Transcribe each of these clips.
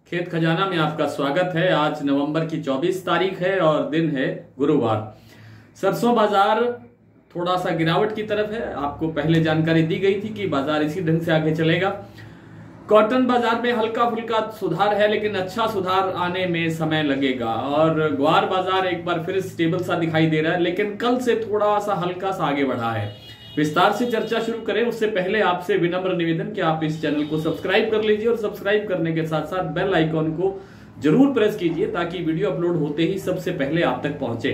खेत खजाना में आपका स्वागत है। आज नवंबर की 24 तारीख है और दिन है गुरुवार। सरसों बाजार थोड़ा सा गिरावट की तरफ है। आपको पहले जानकारी दी गई थी कि बाजार इसी ढंग से आगे चलेगा। कॉटन बाजार में हल्का फुल्का सुधार है, लेकिन अच्छा सुधार आने में समय लगेगा। और ग्वार बाजार एक बार फिर स्टेबल सा दिखाई दे रहा है, लेकिन कल से थोड़ा सा हल्का सा आगे बढ़ा है। विस्तार से चर्चा शुरू करें उससे पहले आपसे विनम्र निवेदन कि आप इस चैनल को सब्सक्राइब कर लीजिए और सब्सक्राइब करने के साथ साथ बेल आइकॉन को जरूर प्रेस कीजिए ताकि वीडियो अपलोड होते ही सबसे पहले आप तक पहुंचे।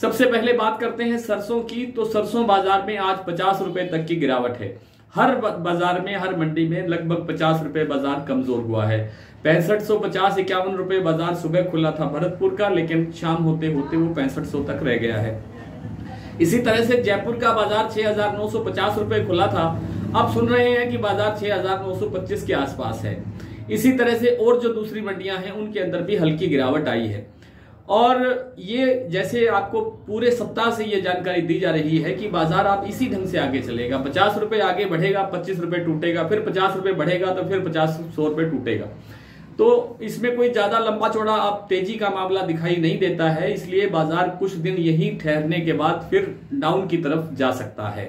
सबसे पहले बात करते हैं सरसों की। तो सरसों बाजार में आज 50 रुपए तक की गिरावट है। हर बाजार में, हर मंडी में लगभग 50 रुपए बाजार कमजोर हुआ है। 6550-51 रुपए बाजार सुबह खुला था भरतपुर का, लेकिन शाम होते होते वो 6500 तक रह गया है। इसी तरह से जयपुर का बाजार 6950 रुपए खुला था, अब सुन रहे हैं कि बाजार 6925 के आसपास है। इसी तरह से और जो दूसरी मंडियां हैं उनके अंदर भी हल्की गिरावट आई है। और ये जैसे आपको पूरे सप्ताह से ये जानकारी दी जा रही है कि बाजार आप इसी ढंग से आगे चलेगा। 50 रुपए आगे बढ़ेगा, 25 रुपए टूटेगा, फिर 50 रुपए बढ़ेगा तो फिर 50-100 रुपए टूटेगा। तो इसमें कोई ज्यादा लंबा चौड़ा अब तेजी का मामला दिखाई नहीं देता है, इसलिए बाजार कुछ दिन यही ठहरने के बाद फिर डाउन की तरफ जा सकता है।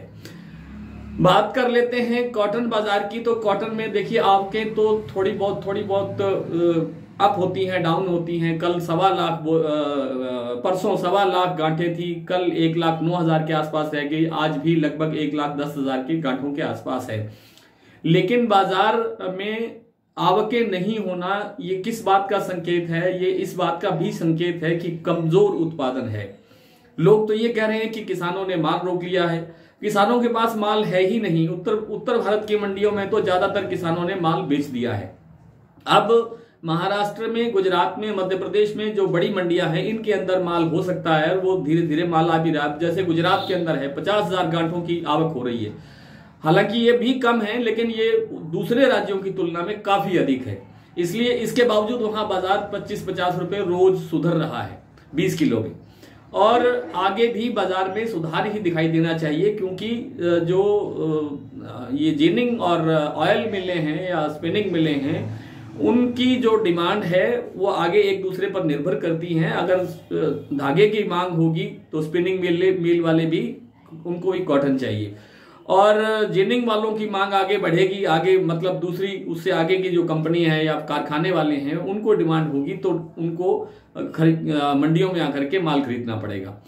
बात कर लेते हैं कॉटन बाजार की। तो कॉटन में देखिए आवकें तो थोड़ी बहुत अप होती हैं, डाउन होती हैं। कल 1.25 लाख, परसों 1.25 लाख गांठें थी, कल 1,09,000 के आसपास रह गई, आज भी लगभग 1,10,000 की गांठों के आसपास है। लेकिन बाजार में आवकें नहीं होना ये किस बात का संकेत है? ये इस बात का भी संकेत है कि कमजोर उत्पादन है। लोग तो ये कह रहे हैं कि किसानों ने माल रोक लिया है। किसानों के पास माल है ही नहीं। उत्तर भारत की मंडियों में तो ज्यादातर किसानों ने माल बेच दिया है। अब महाराष्ट्र में, गुजरात में, मध्य प्रदेश में जो बड़ी मंडियां हैं इनके अंदर माल हो सकता है, वो धीरे धीरे माल आ भी रहा है। जैसे गुजरात के अंदर है 50,000 गांठों की आवक हो रही है। हालांकि ये भी कम है, लेकिन ये दूसरे राज्यों की तुलना में काफी अधिक है। इसलिए इसके बावजूद वहां बाजार 25-50 रुपए रोज सुधर रहा है 20 किलो में। और आगे भी बाजार में सुधार ही दिखाई देना चाहिए, क्योंकि जो ये जिनिंग और ऑयल मिलें हैं या स्पिनिंग मिलें हैं, उनकी जो डिमांड है वो आगे एक दूसरे पर निर्भर करती हैं। अगर धागे की मांग होगी तो स्पिनिंग मिल वाले भी, उनको भी कॉटन चाहिए। और जिनिंग वालों की मांग आगे बढ़ेगी, आगे मतलब दूसरी उससे आगे की जो कंपनी है या कारखाने वाले हैं उनको डिमांड होगी, तो उनको मंडियों में आकर के माल खरीदना पड़ेगा।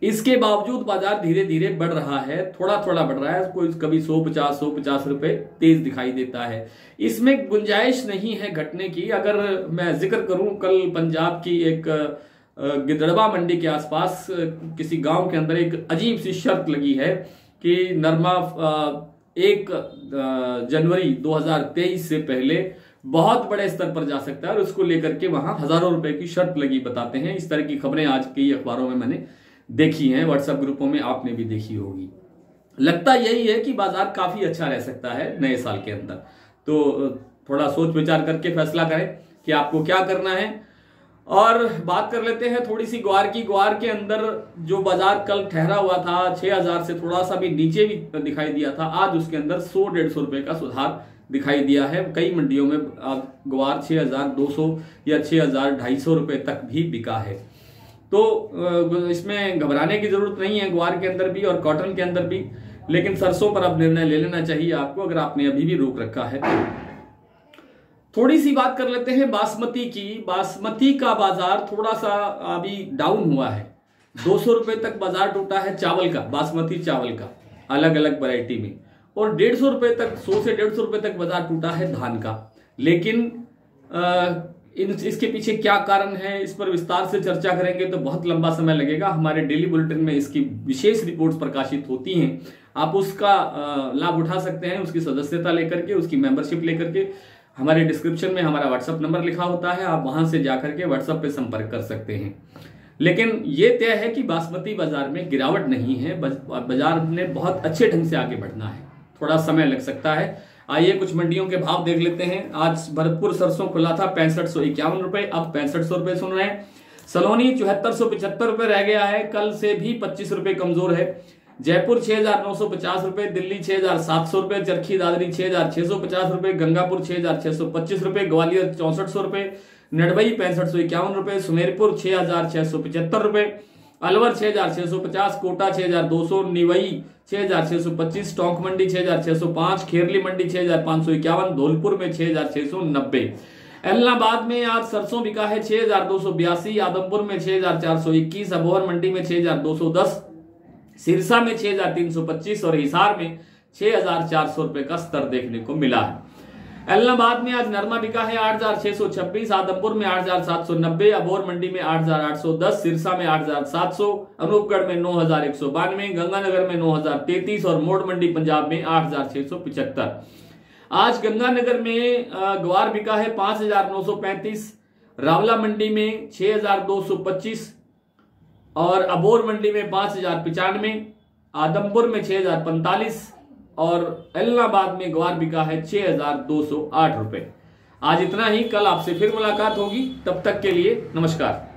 इसके बावजूद बाजार धीरे धीरे बढ़ रहा है, थोड़ा थोड़ा बढ़ रहा है। कोई कभी 150 रुपए तेज दिखाई देता है। इसमें गुंजाइश नहीं है घटने की। अगर मैं जिक्र करूं, कल पंजाब की एक गिदड़वा मंडी के आसपास किसी गांव के अंदर एक अजीब सी शर्त लगी है कि नरमा 1 जनवरी 2023 से पहले बहुत बड़े स्तर पर जा सकता है, और उसको लेकर के वहां हजारों रुपए की शर्त लगी बताते हैं। इस तरह की खबरें आज कई अखबारों में मैंने देखी हैं, व्हाट्सएप ग्रुपों में आपने भी देखी होगी। लगता यही है कि बाजार काफी अच्छा रह सकता है नए साल के अंदर। तो थोड़ा सोच विचार करके फैसला करें कि आपको क्या करना है। और बात कर लेते हैं थोड़ी सी ग्वार की। ग्वार के अंदर जो बाजार कल ठहरा हुआ था 6000 से थोड़ा सा भी नीचे भी दिखाई दिया था, आज उसके अंदर 100-150 रुपए का सुधार दिखाई दिया है। कई मंडियों में ग्वार 6200 या 6250 रुपए तक भी बिका है। तो इसमें घबराने की जरूरत नहीं है, ग्वार के अंदर भी और कॉटन के अंदर भी। लेकिन सरसों पर अब निर्णय ले लेना चाहिए आपको, अगर आपने अभी भी रोक रखा है। थोड़ी सी बात कर लेते हैं बासमती की। बासमती का बाजार थोड़ा सा अभी डाउन हुआ है। 200 रुपए तक बाजार टूटा है चावल का, बासमती चावल का, अलग अलग वैरायटी में। और 150 रुपए तक, 100 से 150 रुपए तक बाजार टूटा है धान का। लेकिन इसके पीछे क्या कारण है, इस पर विस्तार से चर्चा करेंगे तो बहुत लंबा समय लगेगा। हमारे डेली बुलेटिन में इसकी विशेष रिपोर्ट्स प्रकाशित होती हैं, आप उसका लाभ उठा सकते हैं। उसकी सदस्यता लेकर के, उसकी मेंबरशिप लेकर के हमारे डिस्क्रिप्शन में हमारा व्हाट्सएप नंबर लिखा होता है, आप वहां से जाकर के व्हाट्सएप पे संपर्क कर सकते हैं। लेकिन ये तय है कि बासमती बाजार में गिरावट नहीं है। बाजार ने बहुत अच्छे ढंग से आगे बढ़ना है, थोड़ा समय लग सकता है। आइए कुछ मंडियों के भाव देख लेते हैं। आज भरतपुर सरसों खुला था 6551 रुपए, अब 6500 रुपए सुन रहे हैं। सलोनी 7475 रुपए रह गया है, कल से भी 25 रुपए कमजोर है। जयपुर 6,950 रुपए, दिल्ली 6,700 रुपए, चरखी दादरी 6,650 रुपए, गंगापुर 6,625 रुपए, ग्वालियर 6,400 रुपए, नडबई 6,551 रुपए, सुमेरपुर 6,675 रुपए, अलवर 6,650, कोटा 6,200, निवई 6,625, टोंक मंडी 6,605, खेरली मंडी 6,551, धौलपुर में 6,690। इलाहाबाद में आज सरसों बिका है 6,282, आदमपुर में 6,421, अबोहर मंडी में 6,210, सिरसा में 6,325 और हिसार में 6,400 रुपए का स्तर देखने को मिला है। इलाहाबाद में आज नरमा बिका है 8,626, आदमपुर में 8,790, अबोहर मंडी में 8,810, सिरसा में 8,700, अनूपगढ़ में 9,192, गंगानगर में 9,033 और मोड़ मंडी पंजाब में 8,675। आज गंगानगर में ग्वार बिका है 5,935, रावला मंडी में 6,225 और अबोहर मंडी में 5,095, आदमपुर में 6,045 और इलाहाबाद में ग्वार बिका है 6,208 रुपए। आज इतना ही, कल आपसे फिर मुलाकात होगी, तब तक के लिए नमस्कार।